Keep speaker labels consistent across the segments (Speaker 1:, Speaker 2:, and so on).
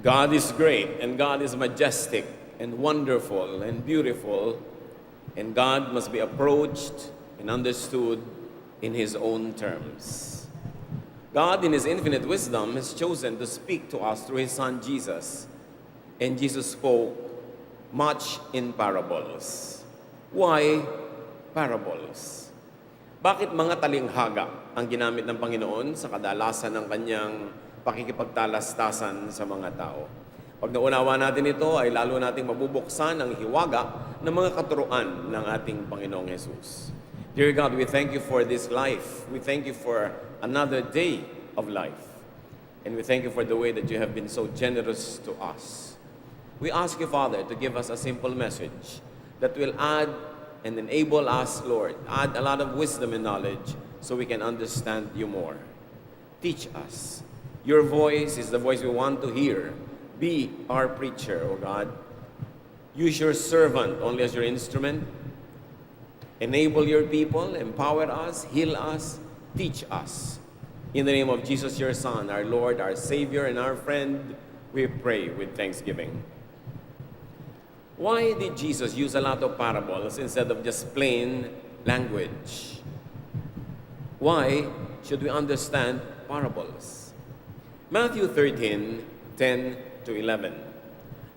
Speaker 1: God is great, and God is majestic, and wonderful, and beautiful, and God must be approached and understood in His own terms. God, in His infinite wisdom, has chosen to speak to us through His Son, Jesus, and Jesus spoke much in parables. Why parables? Bakit mga talinghaga ang ginamit ng Panginoon sa kadalasan ng Kanyang pakikipagtalastasan sa mga tao? Pag naunawa natin ito, ay lalo nating mabubuksan ang hiwaga ng mga katuruan ng ating Panginoong Jesus. Dear God, we thank you for this life. We thank you for another day of life. And we thank you for the way that you have been so generous to us. We ask you, Father, to give us a simple message that will add and enable us, Lord, add a lot of wisdom and knowledge so we can understand you more. Teach us. Your voice is the voice we want to hear. Be our preacher, O God. Use your servant only as your instrument. Enable your people, empower us, heal us, teach us. In the name of Jesus, your Son, our Lord, our Savior, and our friend, we pray with thanksgiving. Why did Jesus use a lot of parables instead of just plain language? Why should we understand parables? Matthew 13:10-11.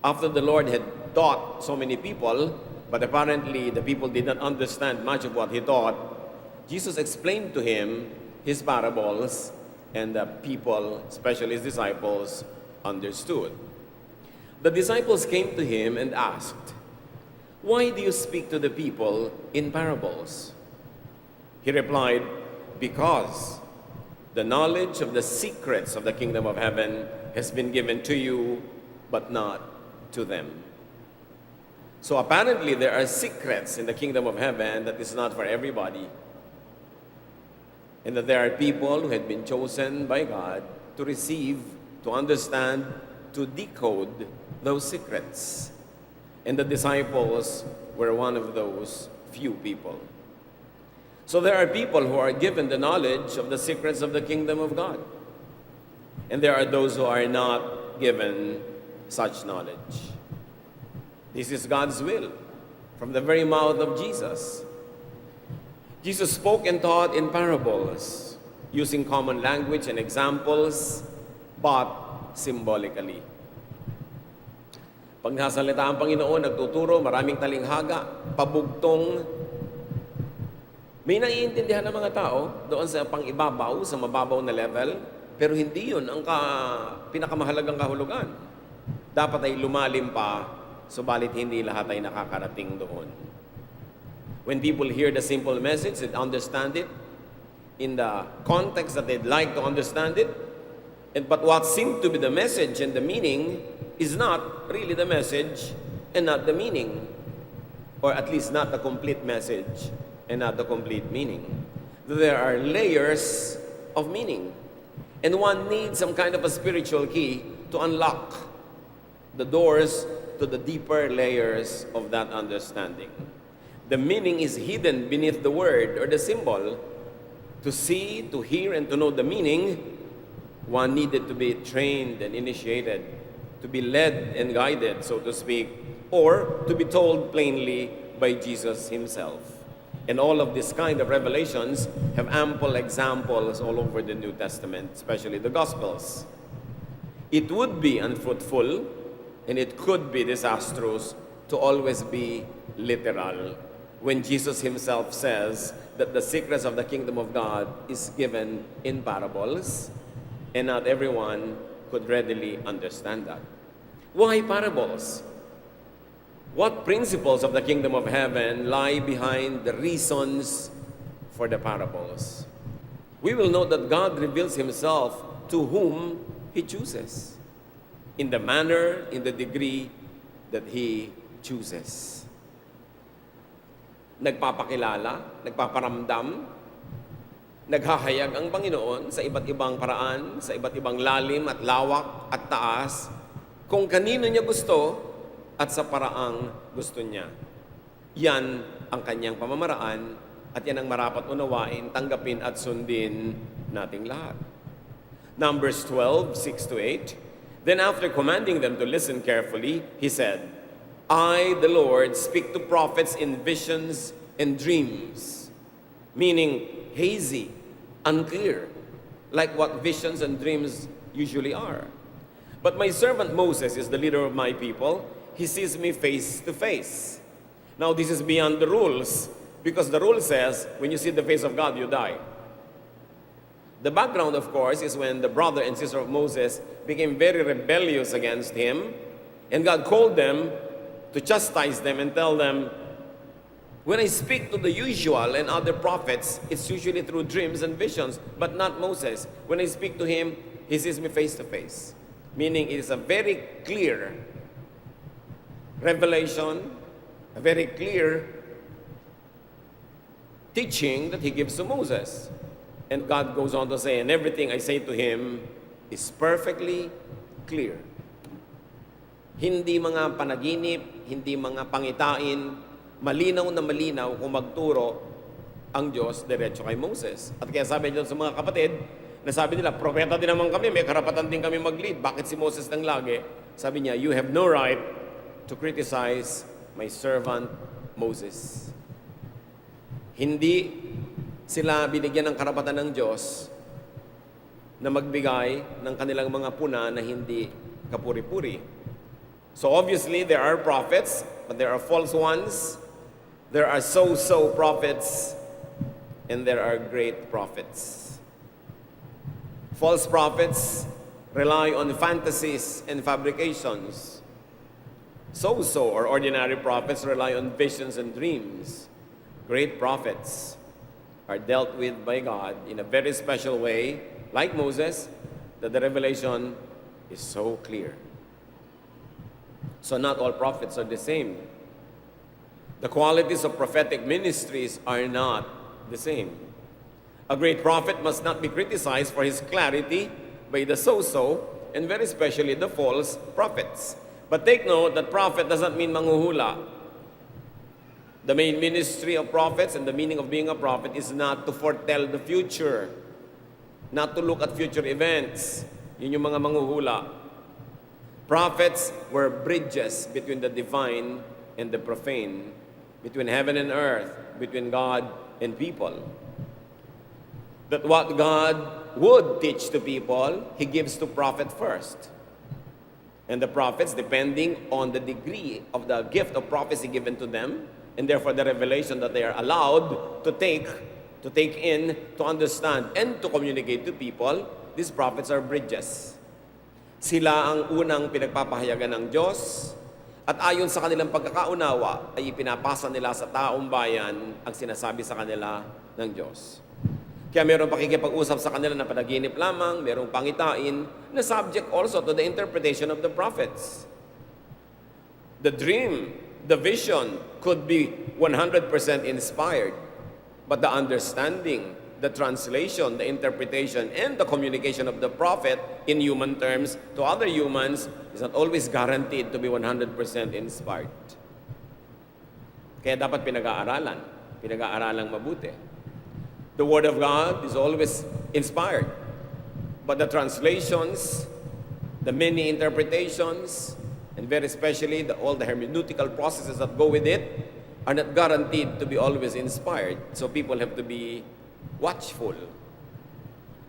Speaker 1: After the Lord had taught so many people, but apparently the people did not understand much of what He taught, Jesus explained to him His parables, and the people, especially His disciples, understood. The disciples came to Him and asked, "Why do you speak to the people in parables?" He replied, "Because the knowledge of the secrets of the kingdom of heaven has been given to you, but not to them." So apparently there are secrets in the kingdom of heaven that is not for everybody. And that there are people who had been chosen by God to receive, to understand, to decode those secrets. And the disciples were one of those few people. So there are people who are given the knowledge of the secrets of the kingdom of God. And there are those who are not given such knowledge. This is God's will from the very mouth of Jesus. Jesus spoke and taught in parables, using common language and examples, but symbolically. Pag nasalita ang Panginoon, nagtuturo, maraming talinghaga, pabugtong. May naiintindihan ng mga tao doon sa pang-ibabaw, sa mababaw na level, pero hindi yun ang pinakamahalagang kahulugan. Dapat ay lumalim pa, subalit hindi lahat ay nakakarating doon. When people hear the simple message and understand it in the context that they'd like to understand it, but what seemed to be the message and the meaning is not really the message and not the meaning, or at least not the complete message and not the complete meaning. There are layers of meaning, and one needs some kind of a spiritual key to unlock the doors to the deeper layers of that understanding. The meaning is hidden beneath the word or the symbol. To see, to hear, and to know the meaning, one needed to be trained and initiated, to be led and guided, so to speak, or to be told plainly by Jesus Himself. And all of this kind of revelations have ample examples all over the New Testament, especially the Gospels. It would be unfruitful and it could be disastrous to always be literal when Jesus Himself says that the secrets of the kingdom of God is given in parables, and not everyone could readily understand that. Why parables? What principles of the kingdom of heaven lie behind the reasons for the parables? We will note that God reveals Himself to whom He chooses, in the manner, in the degree that He chooses. Nagpapakilala, nagpaparamdam, naghahayag ang Panginoon sa iba't ibang paraan, sa iba't ibang lalim at lawak at taas, kung kanino niya gusto at sa paraang gusto niya. Yan ang kanyang pamamaraan at yan ang marapat unawain, tanggapin at sundin nating lahat. Numbers 12:6-8. Then after commanding them to listen carefully, he said, I, the Lord, speak to prophets in visions and dreams, meaning hazy, unclear, like what visions and dreams usually are. But my servant Moses is the leader of my people. He sees me face to face. Now this is beyond the rules, because the rule says, when you see the face of God, you die. The background, of course, is when the brother and sister of Moses became very rebellious against him, and God called them to chastise them and tell them, when I speak to the usual and other prophets, it's usually through dreams and visions, but not Moses. When I speak to him, he sees me face to face. Meaning it is a very clear revelation, a very clear teaching that he gives to Moses. And God goes on to say, and everything I say to him is perfectly clear. Hindi mga panaginip, hindi mga pangitain, malinaw na malinaw kung magturo ang Diyos diretso kay Moses. At kaya sabi niyo sa mga kapatid, na sabi nila, propeta din naman kami, may karapatan din kami mag-lead. Bakit si Moses nang lagi? Sabi niya, you have no right to criticize my servant Moses. Hindi sila binigyan ng karapatan ng Diyos na magbigay ng kanilang mga puna na hindi kapuri-puri. So obviously, there are prophets, but there are false ones. There are so-so prophets, and there are great prophets. False prophets rely on fantasies and fabrications. So-so or ordinary prophets rely on visions and dreams. Great prophets are dealt with by God in a very special way, like Moses, that the revelation is so clear. So not all prophets are the same. The qualities of prophetic ministries are not the same. A great prophet must not be criticized for his clarity by the so-so, and very especially the false prophets. But take note that prophet doesn't mean manghuhula. The main ministry of prophets and the meaning of being a prophet is not to foretell the future, not to look at future events. Yun yung mga manghuhula. Prophets were bridges between the divine and the profane, between heaven and earth, between God and people. That what God would teach to people, He gives to prophet first. And the prophets, depending on the degree of the gift of prophecy given to them, and therefore the revelation that they are allowed to take in, to understand, and to communicate to people, these prophets are bridges. Sila ang unang pinagpapahayagan ng Diyos, at ayon sa kanilang pagkakaunawa, ay ipinapasa nila sa taong bayan ang sinasabi sa kanila ng Diyos. Kaya mayroong pakikipag-usap sa kanila na panaginip lamang, mayroong pangitain, na subject also to the interpretation of the prophets. The dream, the vision could be 100% inspired, but the understanding, the translation, the interpretation, and the communication of the prophet in human terms to other humans is not always guaranteed to be 100% inspired. Kaya dapat pinag-aaralang mabuti. The Word of God is always inspired, but the translations, the many interpretations, and very especially all the hermeneutical processes that go with it are not guaranteed to be always inspired. So people have to be watchful.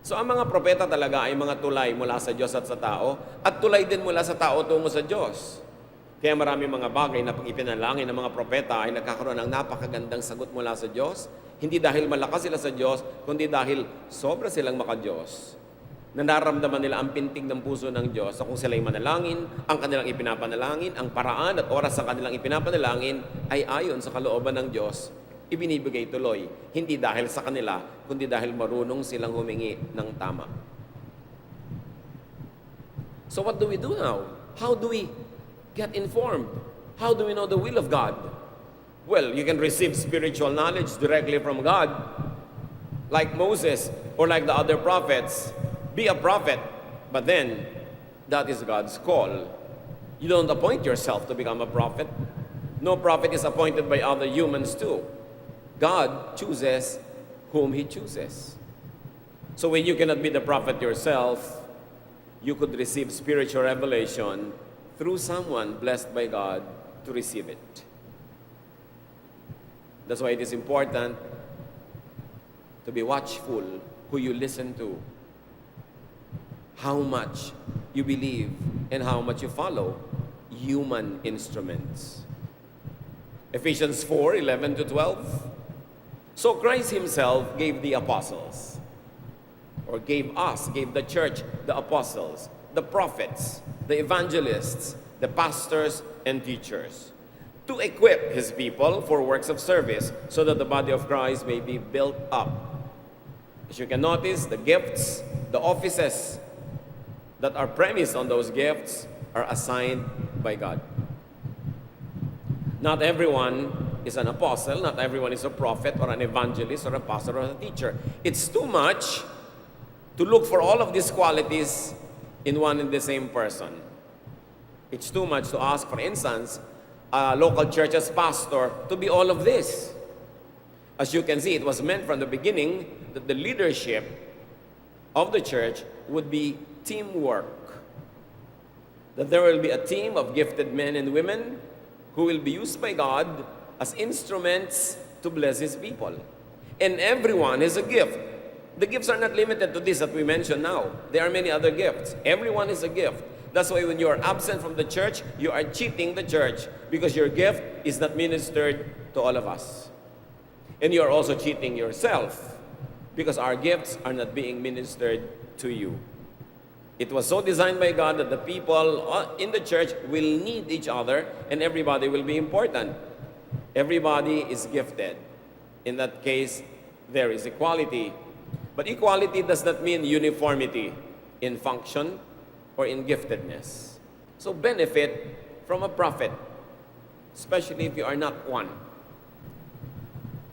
Speaker 1: So ang mga propeta talaga ay mga tulay mula sa Diyos at sa tao, at tulay din mula sa tao tungo sa Diyos. Kaya marami mga bagay na pag ipinalangin ng mga propeta ay nagkakaroon ng napakagandang sagot mula sa Diyos. Hindi dahil malakas sila sa Diyos, kundi dahil sobra silang maka-Diyos. Nararamdaman nila ang pintig ng puso ng Diyos. So kung sila'y manalangin, ang kanilang ipinapanalangin, ang paraan at oras sa kanilang ipinapanalangin ay ayon sa kalooban ng Diyos, ibinibigay tuloy. Hindi dahil sa kanila, kundi dahil marunong silang humingi ng tama. So what do we do now? How do we get informed? How do we know the will of God? Well, you can receive spiritual knowledge directly from God, like Moses or like the other prophets. Be a prophet, but then that is God's call. You don't appoint yourself to become a prophet. No prophet is appointed by other humans too. God chooses whom He chooses. So when you cannot be the prophet yourself, you could receive spiritual revelation through someone blessed by God to receive it. That's why it is important to be watchful who you listen to, how much you believe, and how much you follow human instruments. Ephesians 4:11-12. So Christ himself gave the apostles, or gave the church the apostles, the prophets, the evangelists, the pastors, and teachers, to equip his people for works of service, so that the body of Christ may be built up. As you can notice, the gifts, the offices that are premised on those gifts are assigned by God. Not everyone is an apostle, not everyone is a prophet or an evangelist or a pastor or a teacher. It's too much to look for all of these qualities in one and the same person. It's too much to ask, for instance, a local church's pastor to be all of this. As you can see, it was meant from the beginning that the leadership of the church would be teamwork. That there will be a team of gifted men and women who will be used by God as instruments to bless his people. And everyone has a gift. The gifts are not limited to this that we mentioned now. There are many other gifts. Everyone is a gift. That's why when you are absent from the church, you are cheating the church, because your gift is not ministered to all of us. And you are also cheating yourself, because our gifts are not being ministered to you. It was so designed by God that the people in the church will need each other, and everybody will be important. Everybody is gifted. In that case, there is equality. But equality does not mean uniformity in function or in giftedness. So benefit from a prophet, especially if you are not one.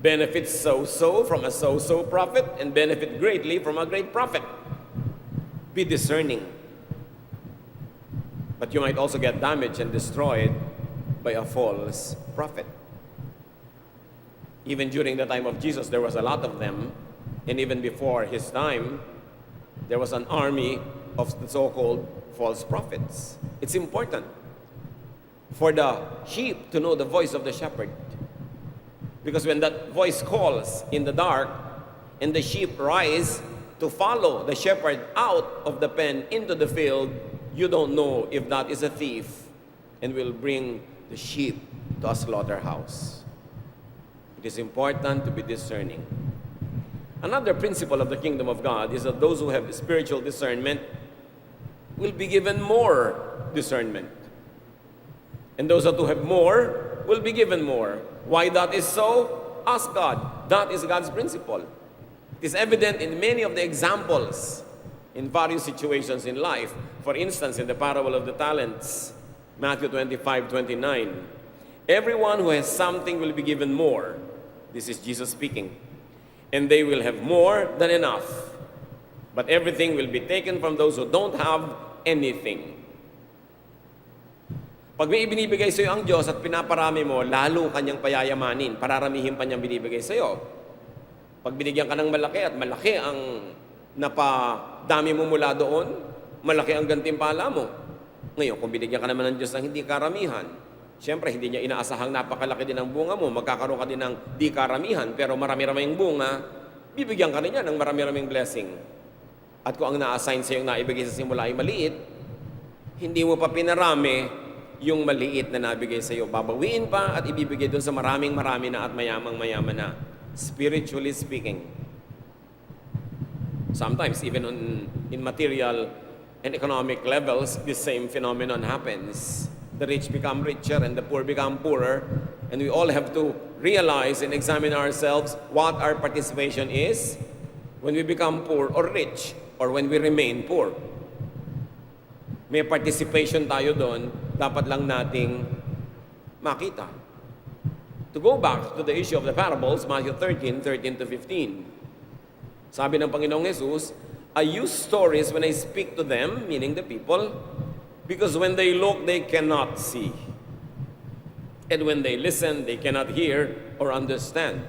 Speaker 1: Benefit so-so from a so-so prophet, and benefit greatly from a great prophet. Be discerning. But you might also get damaged and destroyed by a false prophet. Even during the time of Jesus, there was a lot of them. And even before his time, there was an army of the so-called false prophets. It's important for the sheep to know the voice of the shepherd. Because when that voice calls in the dark, and the sheep rise to follow the shepherd out of the pen into the field, you don't know if that is a thief and will bring the sheep to a slaughterhouse. It is important to be discerning. Another principle of the kingdom of God is that those who have spiritual discernment will be given more discernment. And those who have more will be given more. Why that is so? Ask God. That is God's principle. It is evident in many of the examples in various situations in life. For instance, in the parable of the talents, Matthew 25:29. Everyone who has something will be given more. This is Jesus speaking. And they will have more than enough. But everything will be taken from those who don't have anything. Pag may ibinibigay sa iyo ang Diyos at pinaparami mo, lalo kanyang payayamanin, pararamihin pa niyang binibigay sa iyo. Pag binigyan ka ng malaki at malaki ang napadami mo mula doon, malaki ang gantimpala mo. Ngayon, kung binigyan ka naman ng Diyos ng hindi karamihan, siyempre, hindi niya inaasahang napakalaki din ang bunga mo, magkakaroon ka din ng di karamihan, pero marami-raming bunga, bibigyan ka rin niya ng marami-raming blessing. At kung ang na-assign sa iyo naibigay sa simula ay maliit, hindi mo pa pinarami yung maliit na nabigay sa iyo. Babawiin pa at ibibigay doon sa maraming-marami na at mayamang-mayaman na, spiritually speaking. Sometimes, even in material and economic levels, this same phenomenon happens. The rich become richer and the poor become poorer. And we all have to realize and examine ourselves what our participation is when we become poor or rich, or when we remain poor. May participation tayo doon, dapat lang nating makita. To go back to the issue of the parables, Matthew 13:13-15. Sabi ng Panginoong Jesus, I use stories when I speak to them, meaning the people, because when they look, they cannot see. And when they listen, they cannot hear or understand.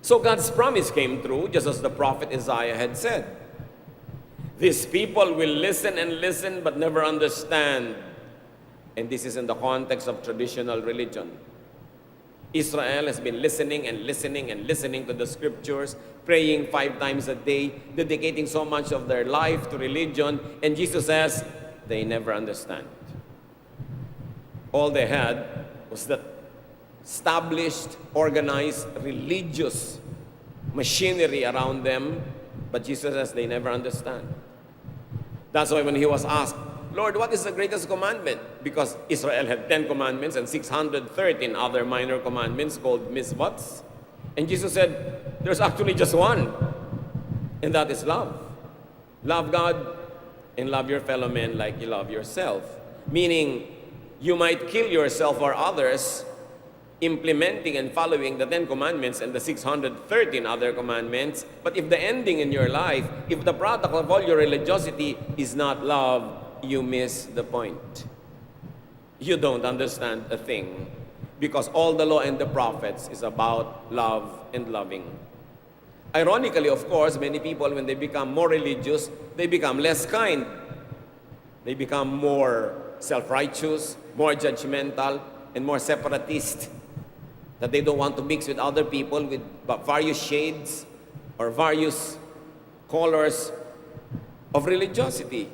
Speaker 1: So God's promise came true, just as the prophet Isaiah had said. These people will listen and listen but never understand. And this is in the context of traditional religion. Israel has been listening and listening and listening to the scriptures, praying 5 times a day, dedicating so much of their life to religion, and Jesus says, they never understand. All they had was that established, organized, religious machinery around them, but Jesus says they never understand. That's why when he was asked, Lord, what is the greatest commandment? Because Israel had 10 commandments and 613 other minor commandments called mitzvahs. And Jesus said, there's actually just one, and that is love. Love God and love your fellow men like you love yourself. Meaning, you might kill yourself or others implementing and following the 10 commandments and the 613 other commandments, but if the ending in your life, if the product of all your religiosity is not love, you miss the point. You don't understand a thing, because all the law and the prophets is about love and loving. Ironically, of course, many people, when they become more religious, they become less kind. They become more self-righteous, more judgmental, and more separatist. That they don't want to mix with other people with various shades or various colors of religiosity.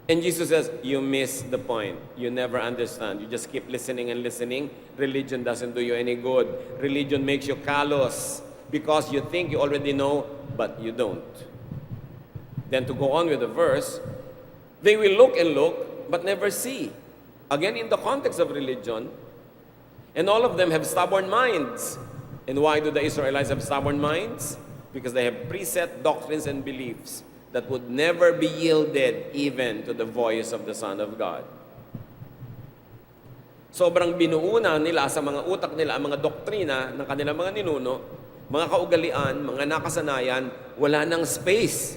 Speaker 1: And Jesus says, you miss the point. You never understand. You just keep listening and listening. Religion doesn't do you any good. Religion makes you callous because you think you already know, but you don't. Then to go on with the verse, they will look and look, but never see. Again, in the context of religion, and all of them have stubborn minds. And why do the Israelites have stubborn minds? Because they have preset doctrines and beliefs that would never be yielded even to the voice of the Son of God. Sobrang binuuna nila sa mga utak nila ang mga doktrina ng kanilang mga ninuno, mga kaugalian, mga nakasanayan, wala nang space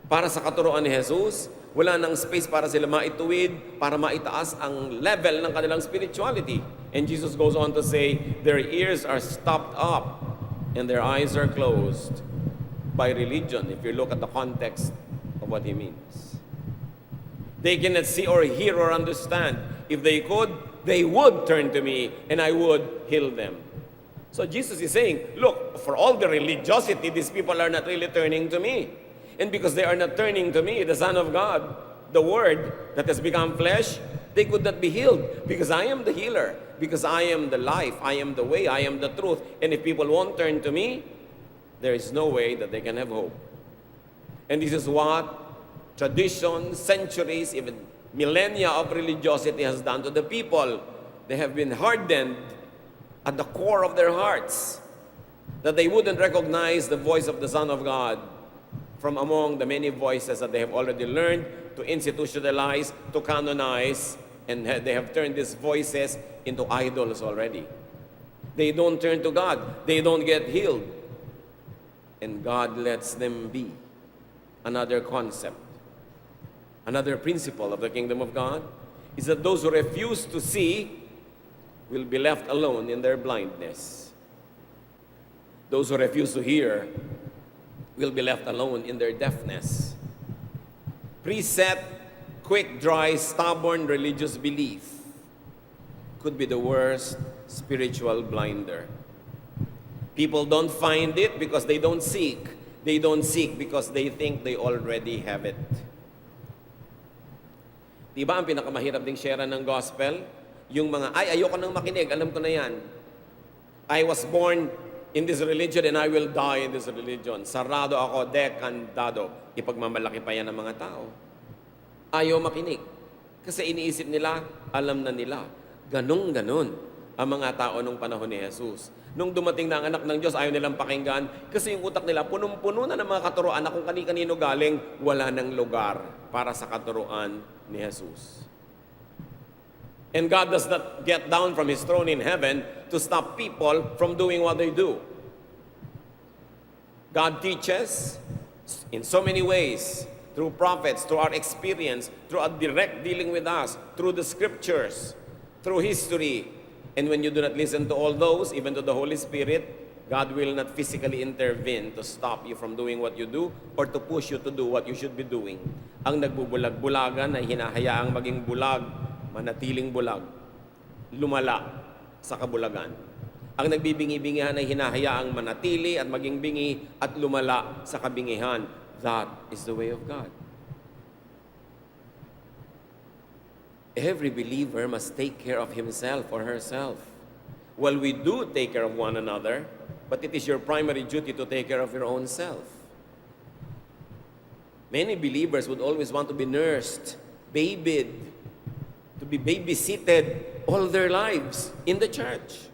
Speaker 1: para sa katuruan ni Jesus, wala nang space para sila maituwid, para maitaas ang level ng kanilang spirituality. And Jesus goes on to say, their ears are stopped up and their eyes are closed by religion, if you look at the context of what he means. They cannot see or hear or understand. If they could, they would turn to me and I would heal them. So Jesus is saying, look, for all the religiosity, these people are not really turning to me. And because they are not turning to me, the Son of God, the Word that has become flesh, they could not be healed because I am the healer, because I am the life, I am the way, I am the truth. And if people won't turn to me, there is no way that they can have hope. And this is what tradition, centuries, even millennia of religiosity has done to the people. They have been hardened at the core of their hearts, that they wouldn't recognize the voice of the Son of God from among the many voices that they have already learned to institutionalize, to canonize, and they have turned these voices into idols already. They don't turn to God. They don't get healed. And God lets them be. Another concept, another principle of the kingdom of God is that those who refuse to see will be left alone in their blindness. Those who refuse to hear will be left alone in their deafness. Preset, quick, dry, stubborn religious belief could be the worst spiritual blinder. People don't find it because they don't seek. They don't seek because they think they already have it. Diba ang pinakamahirap ding share ng gospel? Yung mga, ayoko nang makinig, alam ko na yan. I was born in this religion and I will die in this religion. Sarado ako, dekandado. Ipagmamalaki pa yan ng mga tao. Ayaw makinig. Kasi iniisip nila, alam na nila. Ganun ang mga tao nung panahon ni Jesus. Nung dumating na ang anak ng Diyos, ayaw nilang pakinggan kasi yung utak nila, punong-puno na ng mga katuruan na kung kani-kanino galing, wala nang lugar para sa katuruan ni Jesus. And God does not get down from His throne in heaven to stop people from doing what they do. God teaches in so many ways, through prophets, through our experience, through a direct dealing with us, through the scriptures, through history. And when you do not listen to all those, even to the Holy Spirit, God will not physically intervene to stop you from doing what you do or to push you to do what you should be doing. Ang nagbubulag-bulagan ay hinahayaang maging bulag, manatiling bulag, lumala sa kabulagan. Ang nagbibingi-bingihan ay hinahayaang manatili at maging bingi at lumala sa kabingihan. That is the way of God. Every believer must take care of himself or herself. Well, we do take care of one another, but it is your primary duty to take care of your own self. Many believers would always want to be nursed, babied, to be babysitted all their lives in the church.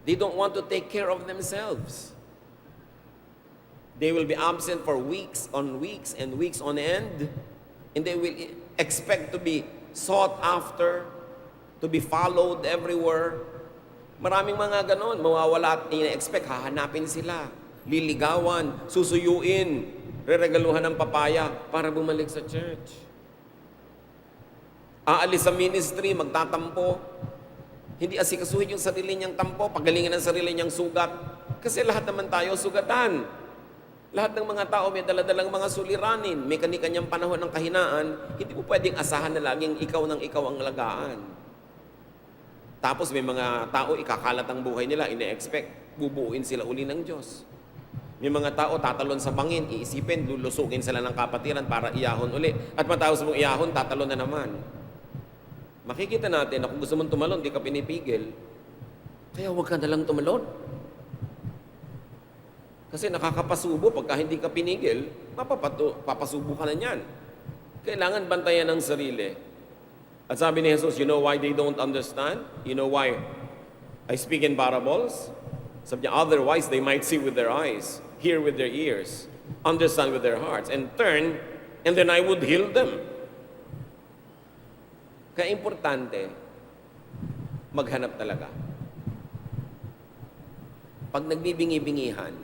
Speaker 1: They don't want to take care of themselves. They will be absent for weeks on weeks and weeks on end, and they will expect to be sought after, to be followed everywhere. Maraming mga ganon, mawawala at ina-expect, hahanapin sila, liligawan, susuyuin, reregaluhan ng papaya para bumalik sa church. Aalis sa ministry, magtatampo, hindi asikasuhin yung sarili niyang tampo, pagalingin ang sarili niyang sugat. Kasi lahat naman tayo sugatan. Lahat ng mga tao may daladalang mga suliranin, may kani-kanyang panahon ng kahinaan, hindi mo pwedeng asahan na laging ikaw ang alagaan. Tapos may mga tao, ikakalat ang buhay nila, ine-expect, bubuuin sila uli ng Diyos. May mga tao, tatalon sa bangin, iisipin, lulusugin sila ng kapatiran para iyahon uli. At matapos mong iyahon, tatalon na naman. Makikita natin na kung gusto mong tumalon, di ka pinipigil. Kaya huwag ka nalang tumalon. Kasi nakakapasubo pagka hindi ka pinigil, papasubo ka na niyan. Kailangan bantayan ang sarili. At sabi ni Jesus, you know why they don't understand? You know why I speak in parables? Sabi niya, otherwise they might see with their eyes, hear with their ears, understand with their hearts, and turn, and then I would heal them. Kaya importante, maghanap talaga. Pag nagbibingi-bingihan,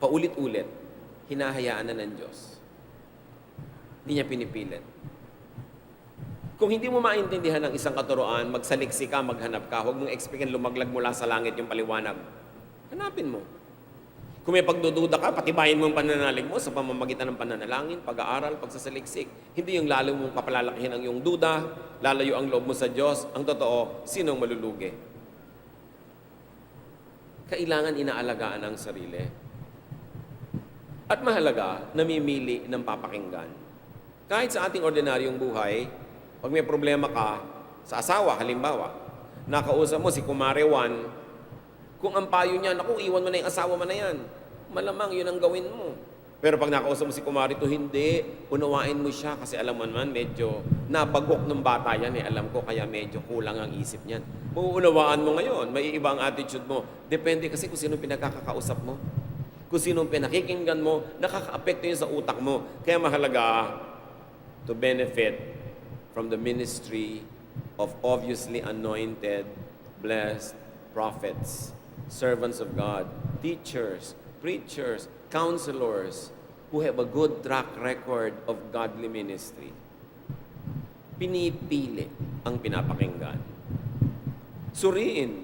Speaker 1: paulit-ulit, hinahayaan na ng Diyos. Hindi niya pinipilit. Kung hindi mo maintindihan ang isang katuroan, magsaliksi ka, maghanap ka, huwag mong expectin lumaglag mula sa langit yung paliwanag. Hanapin mo. Kung may pagdududa ka, patibayin mo ang pananalig mo sa pamamagitan ng pananalangin, pag-aaral, pagsasaliksik. Hindi yung lalo mong papalalakihin ang iyong duda, lalayo ang loob mo sa Diyos. Ang totoo, sinong malulugi? Kailangan inaalagaan ang sarili. At mahalaga, namimili ng papakinggan. Kahit sa ating ordinaryong buhay, pag may problema ka sa asawa, halimbawa, nakausap mo si Kumare Juan, kung ang payo niya, naku, iwan mo na yung asawa mo na yan. Malamang yun ang gawin mo. Pero pag nakausap mo si Kumare to, hindi. Unawain mo siya kasi alam mo naman, medyo nabagok ng bata yan eh. Alam ko, kaya medyo kulang ang isip niyan. Mauunawaan mo ngayon, may iba ang attitude mo. Depende kasi kung sino pinagkakausap mo. Kung sino pinakikinggan mo, nakaka-apekto yun sa utak mo. Kaya mahalaga to benefit from the ministry of obviously anointed, blessed prophets, servants of God, teachers, preachers, counselors, who have a good track record of godly ministry. Pinipili ang pinapakinggan. Suriin.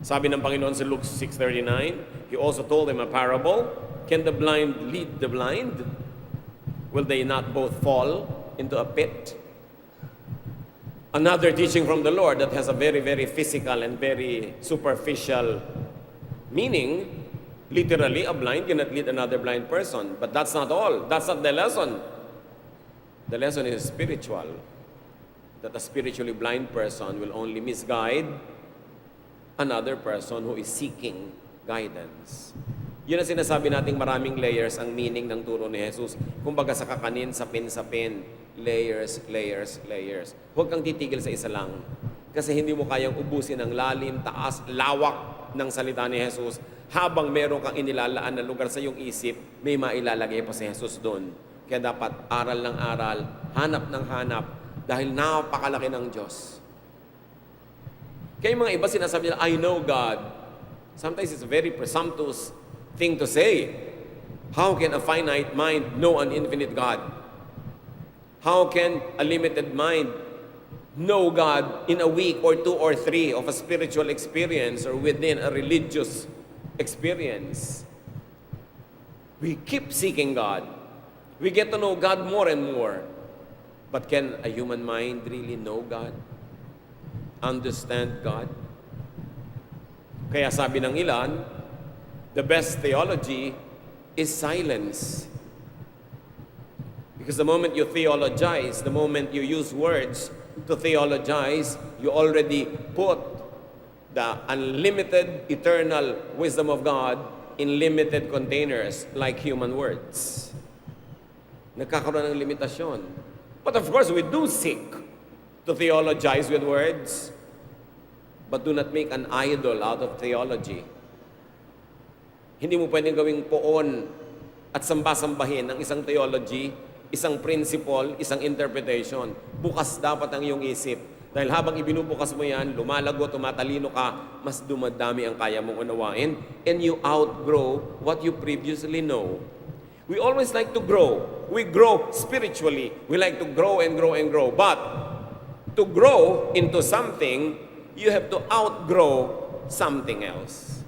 Speaker 1: Sabi ng Panginoon sa Luke 6:39, He also told them a parable. Can the blind lead the blind? Will they not both fall into a pit? Another teaching from the Lord that has a very, very physical and very superficial meaning. Literally, a blind cannot lead another blind person. But that's not all. That's not the lesson. The lesson is spiritual. That a spiritually blind person will only misguide another person who is seeking guidance. Yun ang sinasabi nating maraming layers ang meaning ng turo ni Jesus. Kumbaga sa kakanin, sapin, layers, layers, layers. Huwag kang titigil sa isa lang. Kasi hindi mo kayang ubusin ang lalim, taas, lawak ng salita ni Jesus. Habang meron kang inilalaan na lugar sa iyong isip, may mailalagay pa si Jesus doon. Kaya dapat aral ng aral, hanap ng hanap, dahil napakalaki ng Diyos. Kaya yung mga iba sinasabi nila, I know God. Sometimes it's a very presumptuous thing to say. How can a finite mind know an infinite God? How can a limited mind know God in a week or 2 or 3 of a spiritual experience or within a religious experience. We keep seeking God. We get to know God more and more. But can a human mind really know God? Understand God? Kaya sabi ng ilan, the best theology is silence. Because the moment you theologize, the moment you use words to theologize, you already put the unlimited, eternal wisdom of God in limited containers like human words. Nagkakaroon ng limitasyon. But of course, we do seek to theologize with words, but do not make an idol out of theology. Hindi mo pwedeng gawing poon at samba-sambahin ng isang theology, isang principle, isang interpretation. Bukas dapat ang iyong isip. Dahil habang ibinubukas mo yan, lumalago, tumatalino ka, mas dumadami ang kaya mong unawain, and you outgrow what you previously know. We always like to grow. We grow spiritually. We like to grow and grow and grow. But to grow into something, you have to outgrow something else.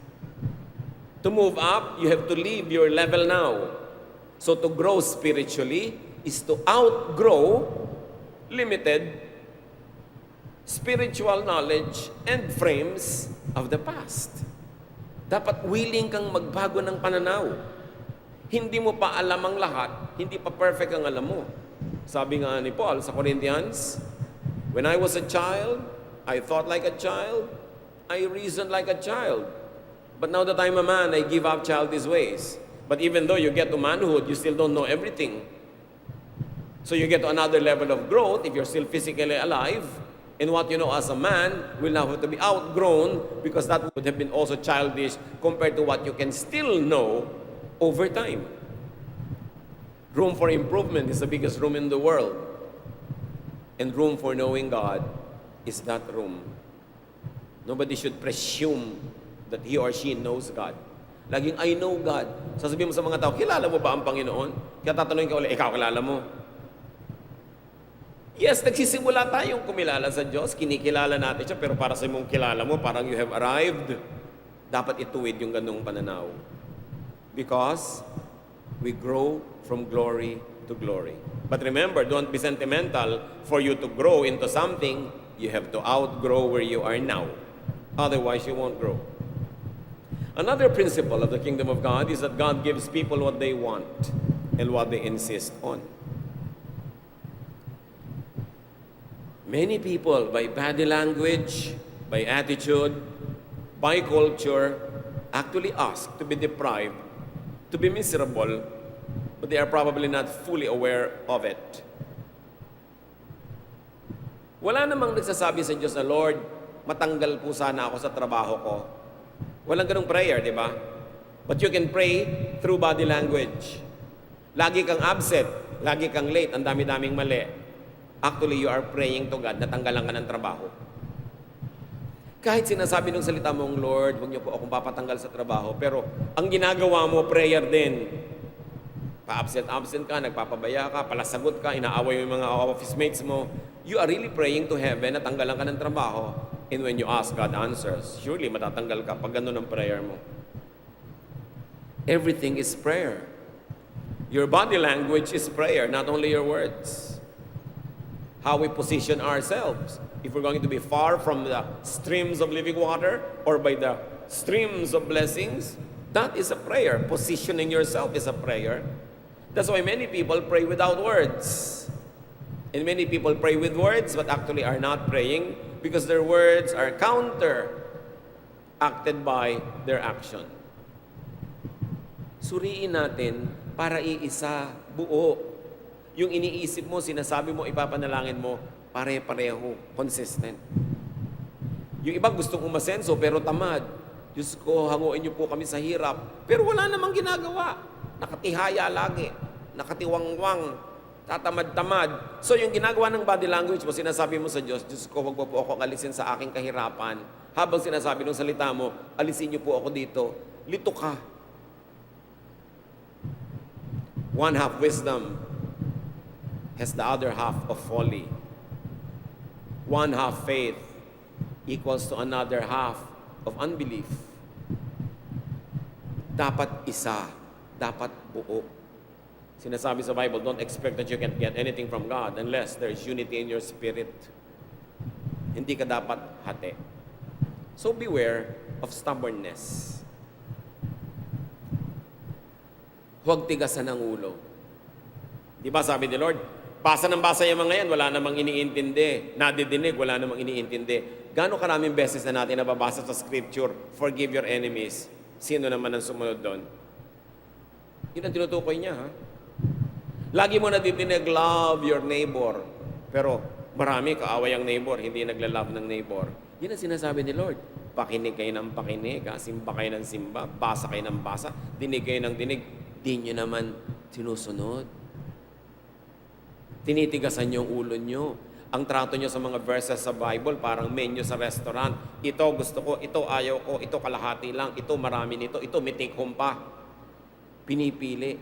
Speaker 1: To move up, you have to leave your level now. So to grow spiritually is to outgrow limited spiritual knowledge and frames of the past. Dapat willing kang magbago ng pananaw. Hindi mo pa alam ang lahat, hindi pa perfect ang alam mo. Sabi nga ni Paul sa Corinthians, when I was a child, I thought like a child, I reasoned like a child. But now that I'm a man, I give up childish ways. But even though you get to manhood, you still don't know everything. So you get to another level of growth if you're still physically alive. And what you know as a man will now have to be outgrown because that would have been also childish compared to what you can still know over time. Room for improvement is the biggest room in the world. And room for knowing God is that room. Nobody should presume that he or she knows God. Laging, I know God. Sasabihin mo sa mga tao, kilala mo ba ang Panginoon? Kaya tatanungin ka ulit, ikaw kilala mo? Yes, nagsisimula tayong kumilala sa Diyos, kinikilala natin siya, pero para sa mong kilala mo, parang you have arrived, dapat ituwid yung ganung pananaw. Because we grow from glory to glory. But remember, don't be sentimental. For you to grow into something, you have to outgrow where you are now. Otherwise, you won't grow. Another principle of the kingdom of God is that God gives people what they want and what they insist on. Many people, by body language, by attitude, by culture, actually ask to be deprived, to be miserable, but they are probably not fully aware of it. Wala namang nagsasabi sa Diyos na, Lord, matanggal po sana ako sa trabaho ko. Walang ganung prayer, di ba? But you can pray through body language. Lagi kang absent, lagi kang late, ang dami-daming mali. Actually, you are praying to God na tanggalan ka ng trabaho. Kahit sinasabi ng salita mong, Lord, huwag niyo po akong papatanggal sa trabaho, pero ang ginagawa mo, prayer din. Pa-absent ka, nagpapabaya ka, palasagot ka, inaaway mo yung mga office mates mo. You are really praying to heaven na tanggalan ka ng trabaho. And when you ask, God answers. Surely, matatanggal ka pag ganun ang prayer mo. Everything is prayer. Your body language is prayer, not only your words. How we position ourselves. If we're going to be far from the streams of living water or by the streams of blessings, that is a prayer. Positioning yourself is a prayer. That's why many people pray without words. And many people pray with words but actually are not praying because their words are acted by their action. Suriin natin para iisa, buo. Yung iniisip mo, sinasabi mo, ipapanalangin mo, pare-pareho, consistent. Yung iba gustong umasenso pero tamad. Diyos ko, hanguin niyo po kami sa hirap. Pero wala namang ginagawa. Nakatihaya lagi. Nakatiwangwang. Tatamad-tamad. So yung ginagawa ng body language mo, sinasabi mo sa Diyos, Diyos ko, huwag po ako alisin sa aking kahirapan. Habang sinasabi ng salita mo, alisin niyo po ako dito. Lito ka. One half wisdom has the other half of folly. one half faith equals to another half of unbelief. Dapat isa, dapat buo. Sinasabi sa Bible, don't expect that you can get anything from God unless there is unity in your spirit. Hindi ka dapat hati. So beware of stubbornness. Huwag tigasan ang ulo. Di ba sabi ni Lord, basa ng basa yung mga yan, wala namang iniintindi. Nadidinig, wala namang iniintindi. Gano'ng karaming beses na natin nababasa sa scripture, forgive your enemies. Sino naman ang sumunod doon? Yun ang tinutukoy niya, ha? Lagi mo nadidinig, love your neighbor. Pero marami kaaway ang neighbor, hindi nagla-love ng neighbor. Yun ang sinasabi ni Lord. Pakinig kayo ng pakinig, simba kayo ng simba, basa kayo ng basa, dinig kayo ng dinig. Di nyo naman sinusunod. Tinitigasan nyo ang ulo nyo. Ang trato nyo sa mga verses sa Bible, parang menu sa restaurant. Ito gusto ko, ito ayaw ko, ito kalahati lang, ito marami nito, ito may take home pa. Pinipili.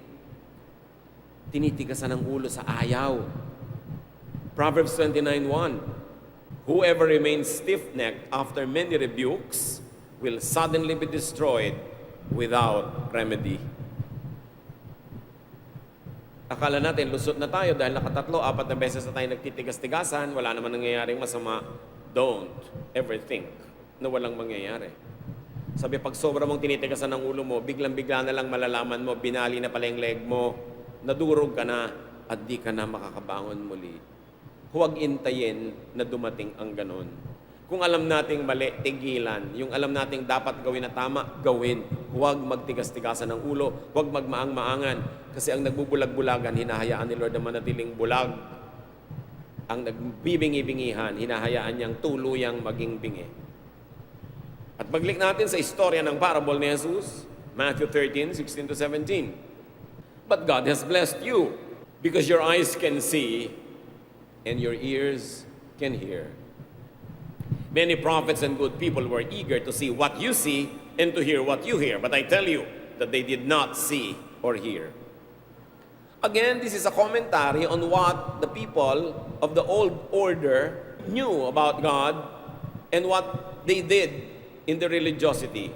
Speaker 1: Tinitigasan ang ulo sa ayaw. Proverbs 29:1. Whoever remains stiff-necked after many rebukes will suddenly be destroyed without remedy. Akala natin, lusot na tayo dahil nakatatlo, 4 na beses na tayo nagtitigas-tigasan, wala naman nangyayaring masama. Don't ever think na walang mangyayari. Sabi, pag sobra mong tinitigasan ng ulo mo, biglang-bigla na lang malalaman mo, binali na pala yung leg mo, nadurog ka na, at di ka na makakabangon muli. Huwag intayin na dumating ang ganon. Kung alam nating mali, tigilan. Yung alam nating dapat gawin na tama, gawin. Huwag magtigas-tigasan ng ulo, huwag magmaang-maangan. Kasi ang nagbubulag-bulagan, hinahayaan ni Lord na manatiling bulag. Ang nagbibingi-bingihan, hinahayaan niyang tuluyang maging bingi. At maglik natin sa istorya ng parable ni Jesus, Matthew 13:16-17. But God has blessed you, because your eyes can see, and your ears can hear. Many prophets and good people were eager to see what you see and to hear what you hear. But I tell you that they did not see or hear. Again, this is a commentary on what the people of the old order knew about God and what they did in the religiosity.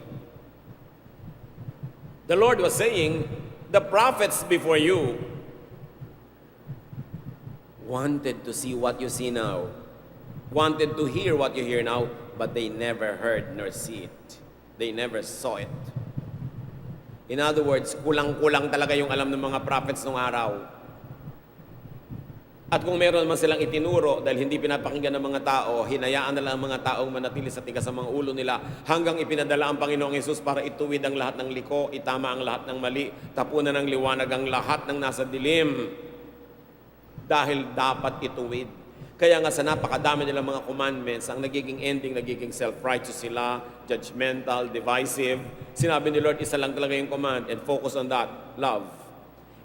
Speaker 1: The Lord was saying, the prophets before you wanted to see what you see now. Wanted to hear what you hear now, but they never heard nor see it. They never saw it. In other words, kulang-kulang talaga yung alam ng mga prophets nung araw. At kung meron man silang itinuro, dahil hindi pinapakinggan ng mga tao, hinayaan na lang ang mga taong manatili sa tigas sa mga ulo nila hanggang ipinadala ang Panginoong Hesus para ituwid ang lahat ng liko, itama ang lahat ng mali, tapunan ng liwanag ang lahat ng nasa dilim. Dahil dapat ituwid. Kaya nga sa napakadami nilang mga commandments, ang nagiging ending, nagiging self-righteous sila, judgmental, divisive. Sinabi ni Lord, isa lang talaga yung command and focus on that, love.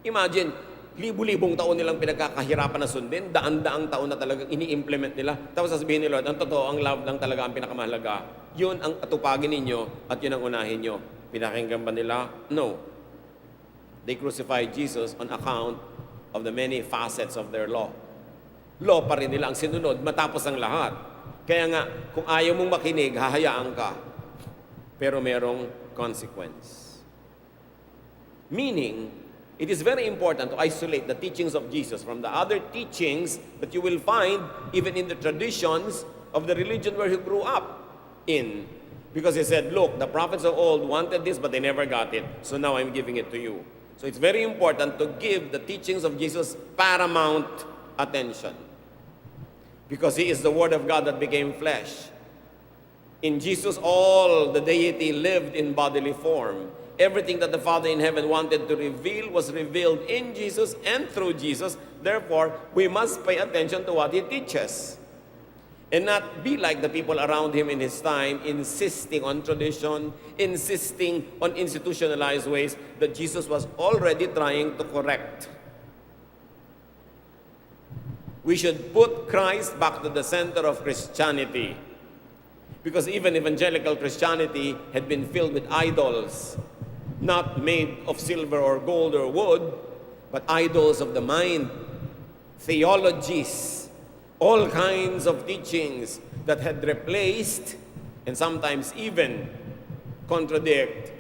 Speaker 1: Imagine, libu-libong taon nilang pinagkakahirapan na sundin, daan-daang taon na talagang ini-implement nila. Tapos sasabihin ni Lord, ang totoo, ang love lang talaga ang pinakamahalaga. Yun ang atupagin ninyo at yun ang unahin nyo. Pinakinggan ba nila? No. They crucified Jesus on account of the many facets of their law. Law pa rin nila ang sinunod matapos ang lahat. Kaya nga, kung ayaw mong makinig, hahayaan ka. Pero merong consequence. Meaning, it is very important to isolate the teachings of Jesus from the other teachings that you will find even in the traditions of the religion where he grew up in. Because he said, look, the prophets of old wanted this, but they never got it. So now I'm giving it to you. So it's very important to give the teachings of Jesus paramount attention. Because he is the Word of God that became flesh. In Jesus, all the deity lived in bodily form. Everything that the Father in heaven wanted to reveal was revealed in Jesus and through Jesus. Therefore, we must pay attention to what he teaches. And not be like the people around him in his time, insisting on tradition, insisting on institutionalized ways that Jesus was already trying to correct. We should put Christ back to the center of Christianity. Because even evangelical Christianity had been filled with idols, not made of silver or gold or wood, but idols of the mind, theologies all kinds of teachings that had replaced and sometimes even contradict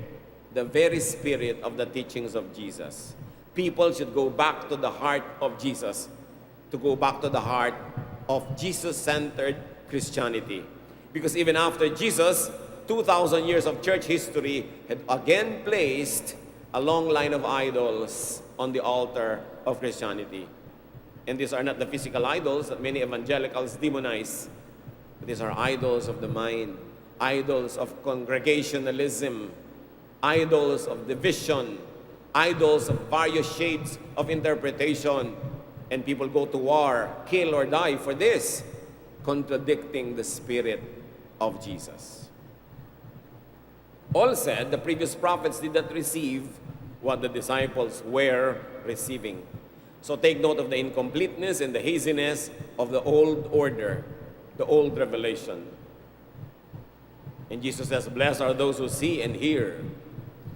Speaker 1: the very spirit of the teachings of Jesus. People should go back to the heart of Jesus, to go back to the heart of Jesus-centered Christianity. Because even after Jesus, 2,000 years of church history had again placed a long line of idols on the altar of Christianity. And these are not the physical idols that many evangelicals demonize, but these are idols of the mind, idols of congregationalism, idols of division, idols of various shades of interpretation. And people go to war, kill or die for this, contradicting the spirit of Jesus. All said, the previous prophets did not receive what the disciples were receiving. So take note of the incompleteness and the haziness of the old order, the old revelation. And Jesus says, blessed are those who see and hear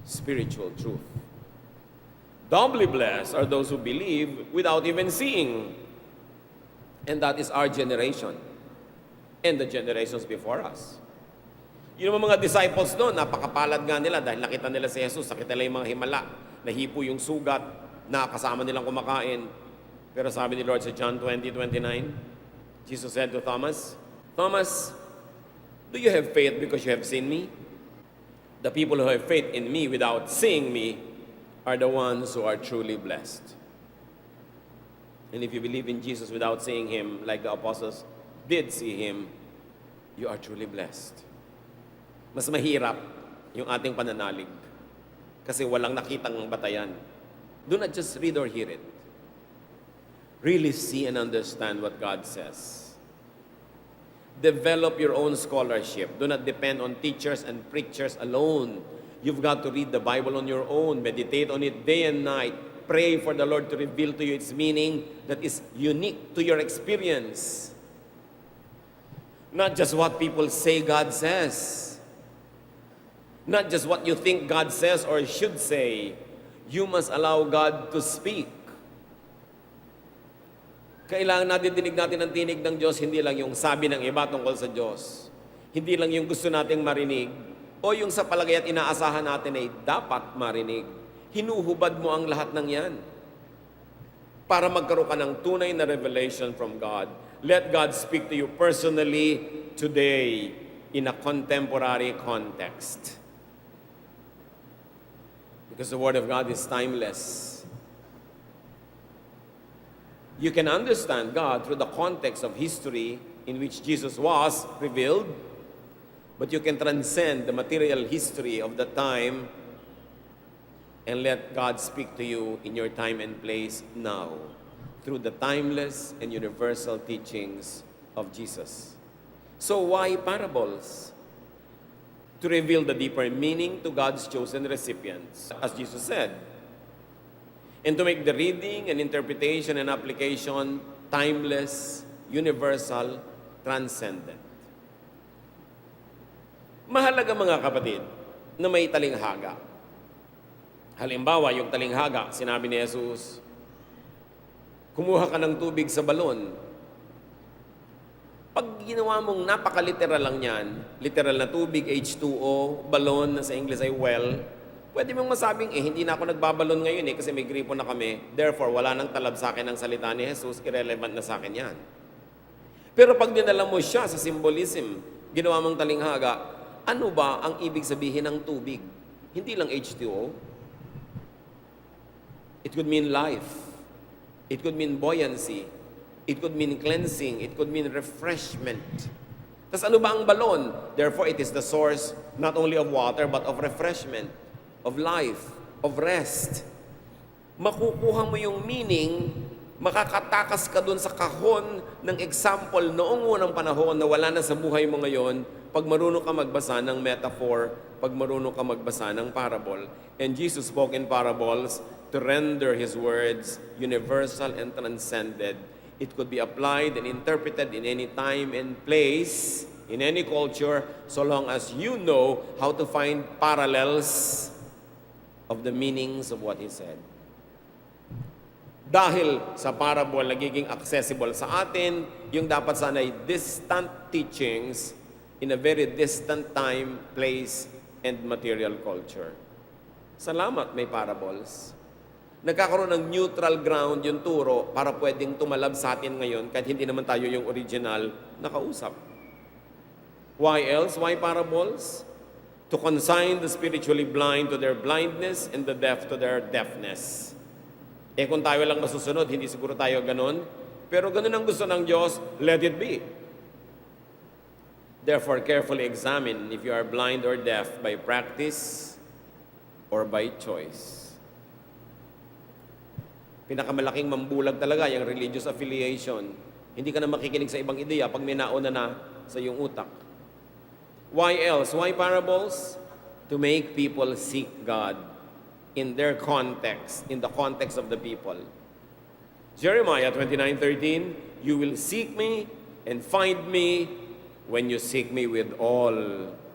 Speaker 1: spiritual truth. Doubly blessed are those who believe without even seeing. And that is our generation and the generations before us. Yung mga disciples noon, napakapalad nga nila dahil nakita nila si Jesus, nakita nila yung mga himala, nahipo yung sugat, nakasama nilang kumakain. Pero sabi ni Lord sa John 20:29, Jesus said to Thomas, Thomas, do you have faith because you have seen me? The people who have faith in me without seeing me are the ones who are truly blessed. And if you believe in Jesus without seeing Him, like the apostles did see Him, you are truly blessed. Mas mahirap yung ating pananalig kasi walang nakitang batayan. Do not just read or hear it. Really see and understand what God says. Develop your own scholarship. Do not depend on teachers and preachers alone. You've got to read the Bible on your own. Meditate on it day and night. Pray for the Lord to reveal to you its meaning that is unique to your experience. Not just what people say God says. Not just what you think God says or should say. You must allow God to speak. Kailangan natin dinig natin ang tinig ng Diyos, hindi lang yung sabi ng iba tungkol sa Diyos. Hindi lang yung gusto nating marinig o yung sa palagay at inaasahan natin ay dapat marinig. Hinuhubad mo ang lahat ng yan para magkaroon ka ng tunay na revelation from God. Let God speak to you personally today in a contemporary context. Because the Word of God is timeless. You can understand God through the context of history in which Jesus was revealed, but you can transcend the material history of the time and let God speak to you in your time and place now through the timeless and universal teachings of Jesus. So why parables? To reveal the deeper meaning to God's chosen recipients, as Jesus said, and to make the reading and interpretation and application timeless, universal, transcendent. Mahalaga mga kapatid na may talinghaga. Halimbawa, yung talinghaga, sinabi ni Jesus, kumuha ka ng tubig sa balon. Pag ginawa mong napakaliteral lang yan, literal na tubig, H2O, balon na sa English ay well, pwede mong masabing, hindi na ako nagbabalon ngayon kasi may gripo na kami. Therefore, wala nang talab sa akin ng salita ni Jesus, irrelevant na sa akin yan. Pero pag dinala mo siya sa symbolism, ginawa mong talinghaga, ano ba ang ibig sabihin ng tubig? Hindi lang H2O. It could mean life. It could mean buoyancy. It could mean cleansing. It could mean refreshment. Tapos ano ba ang balon? Therefore, it is the source not only of water but of refreshment, of life, of rest. Makukuha mo yung meaning, makakatakas ka dun sa kahon ng example noong unang panahon na wala na sa buhay mo ngayon pag marunong ka magbasa ng metaphor, pag marunong ka magbasa ng parable. And Jesus spoke in parables to render His words universal and transcended. It could be applied and interpreted in any time and place, in any culture, so long as you know how to find parallels of the meanings of what He said. Dahil sa parable, nagiging accessible sa atin yung dapat sana'y distant teachings in a very distant time, place, and material culture. Salamat, may parables. Nagkakaroon ng neutral ground yung turo para pwedeng tumalab sa atin ngayon kahit hindi naman tayo yung original na kausap. Why else? Why parables? To consign the spiritually blind to their blindness and the deaf to their deafness. Kung tayo lang masusunod, hindi siguro tayo ganun. Pero ganun ang gusto ng Diyos, let it be. Therefore, carefully examine if you are blind or deaf by practice or by choice. Pinakamalaking mambulag talaga yung religious affiliation. Hindi ka na makikinig sa ibang ideya pag may nauna na sa iyong utak. Why else? Why parables? To make people seek God in their context, in the context of the people. Jeremiah 29:13, you will seek me and find me when you seek me with all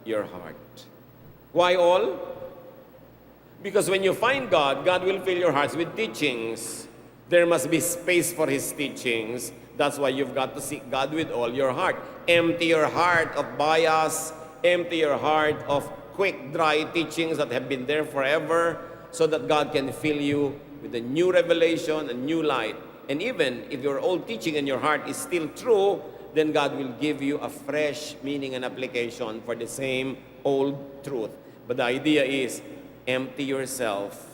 Speaker 1: your heart. Why all? Because when you find God, God will fill your hearts with teachings. There must be space for His teachings. That's why you've got to seek God with all your heart. Empty your heart of bias, empty your heart of quick, dry teachings that have been there forever, so that God can fill you with a new revelation, a new light. And even if your old teaching in your heart is still true, then God will give you a fresh meaning and application for the same old truth. But the idea is, empty yourself,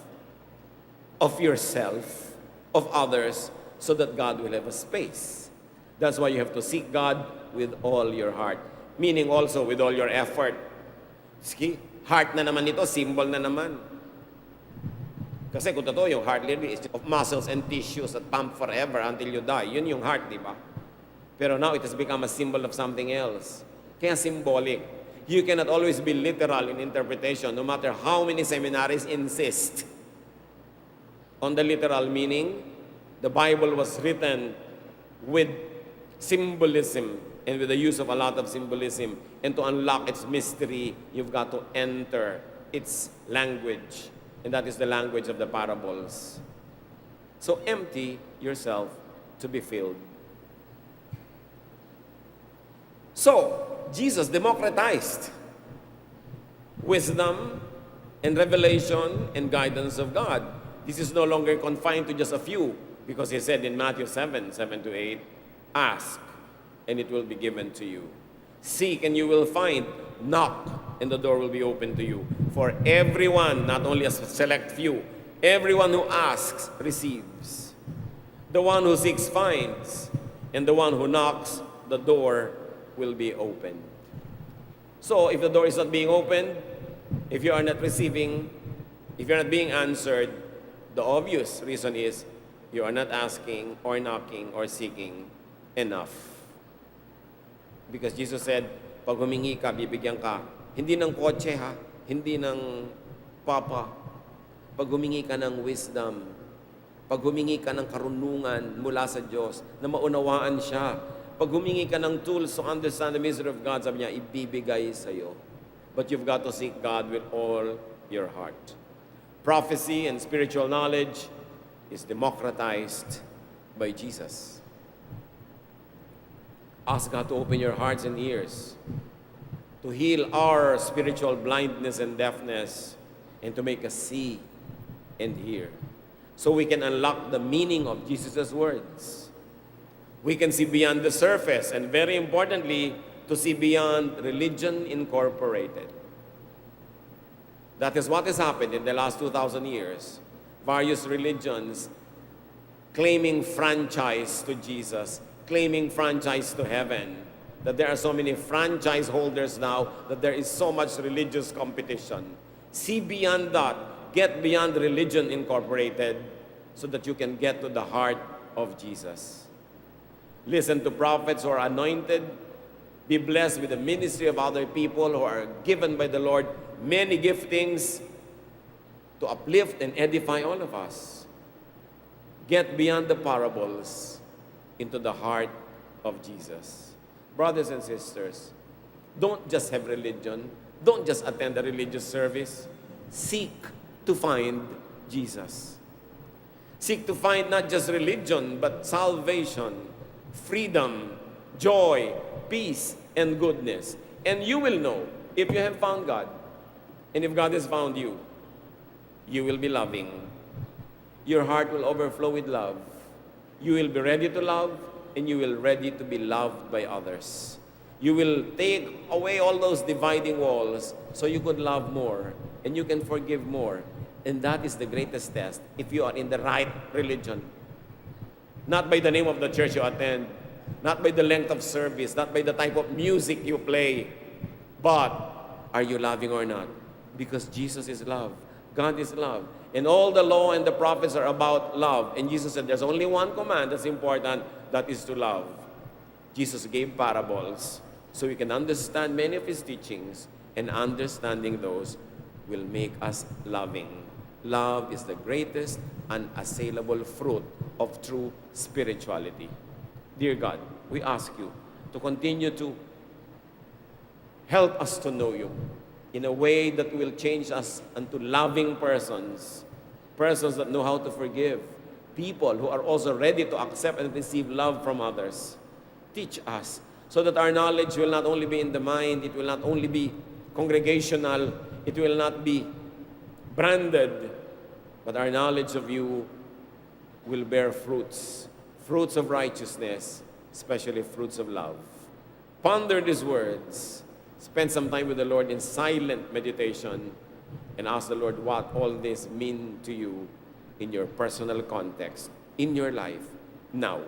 Speaker 1: of others, so that God will have a space. That's why you have to seek God with all your heart. Meaning also with all your effort. Ski, heart na naman ito, symbol na naman. Kasi kung totoo, yung heart literally is of muscles and tissues that pump forever until you die. Yun yung heart, di ba? Pero now it has become a symbol of something else. Kaya symbolic. You cannot always be literal in interpretation, no matter how many seminaries insist on the literal meaning. The Bible was written with symbolism and with the use of a lot of symbolism. And to unlock its mystery, you've got to enter its language. And that is the language of the parables. So empty yourself to be filled. So, Jesus democratized wisdom and revelation and guidance of God. This is no longer confined to just a few, because He said in Matthew 7:7-8, ask, and it will be given to you. Seek, and you will find. Knock, and the door will be open to you. For everyone, not only a select few, everyone who asks receives. The one who seeks finds, and the one who knocks, the door will be opened. So, if the door is not being opened, if you are not receiving, if you're not being answered, the obvious reason is you are not asking or knocking or seeking enough. Because Jesus said, pag humingi ka, bibigyan ka. Hindi ng kotse ha, hindi ng papa. Pag humingi ka ng wisdom, pag humingi ka ng karunungan mula sa Diyos, na maunawaan siya. Pag humingi ka ng tools to understand the mystery of God, sabi niya, ibibigay sa'yo. But you've got to seek God with all your heart. Prophecy and spiritual knowledge is democratized by Jesus. Ask God to open your hearts and ears, to heal our spiritual blindness and deafness, and to make us see and hear. So we can unlock the meaning of Jesus' words. We can see beyond the surface, and very importantly, to see beyond religion incorporated. That is what has happened in the last 2,000 years. Various religions claiming franchise to Jesus, claiming franchise to heaven, that there are so many franchise holders now, that there is so much religious competition. See beyond that, get beyond religion incorporated, so that you can get to the heart of Jesus. Listen to prophets who are anointed, be blessed with the ministry of other people who are given by the Lord many giftings to uplift and edify all of us. Get beyond the parables into the heart of Jesus. Brothers and sisters, don't just have religion. Don't just attend a religious service. Seek to find Jesus. Seek to find not just religion, but salvation, freedom, joy, peace, and goodness. And you will know if you have found God, and if God has found you, you will be loving. Your heart will overflow with love. You will be ready to love, and you will ready to be loved by others. You will take away all those dividing walls so you could love more and you can forgive more. And that is the greatest test if you are in the right religion. Not by the name of the church you attend, not by the length of service, not by the type of music you play, but are you loving or not? Because Jesus is love. God is love. And all the law and the prophets are about love. And Jesus said there's only one command that's important, that is to love. Jesus gave parables so we can understand many of his teachings, and understanding those will make us loving. Love is the greatest unassailable fruit of true spirituality. Dear God, we ask you to continue to help us to know you in a way that will change us into loving persons, persons that know how to forgive, people who are also ready to accept and receive love from others. Teach us so that our knowledge will not only be in the mind, it will not only be congregational, it will not be branded, but our knowledge of you will bear fruits, fruits of righteousness, especially fruits of love. Ponder these words. Spend some time with the Lord in silent meditation and ask the Lord what all this mean to you in your personal context, in your life, now.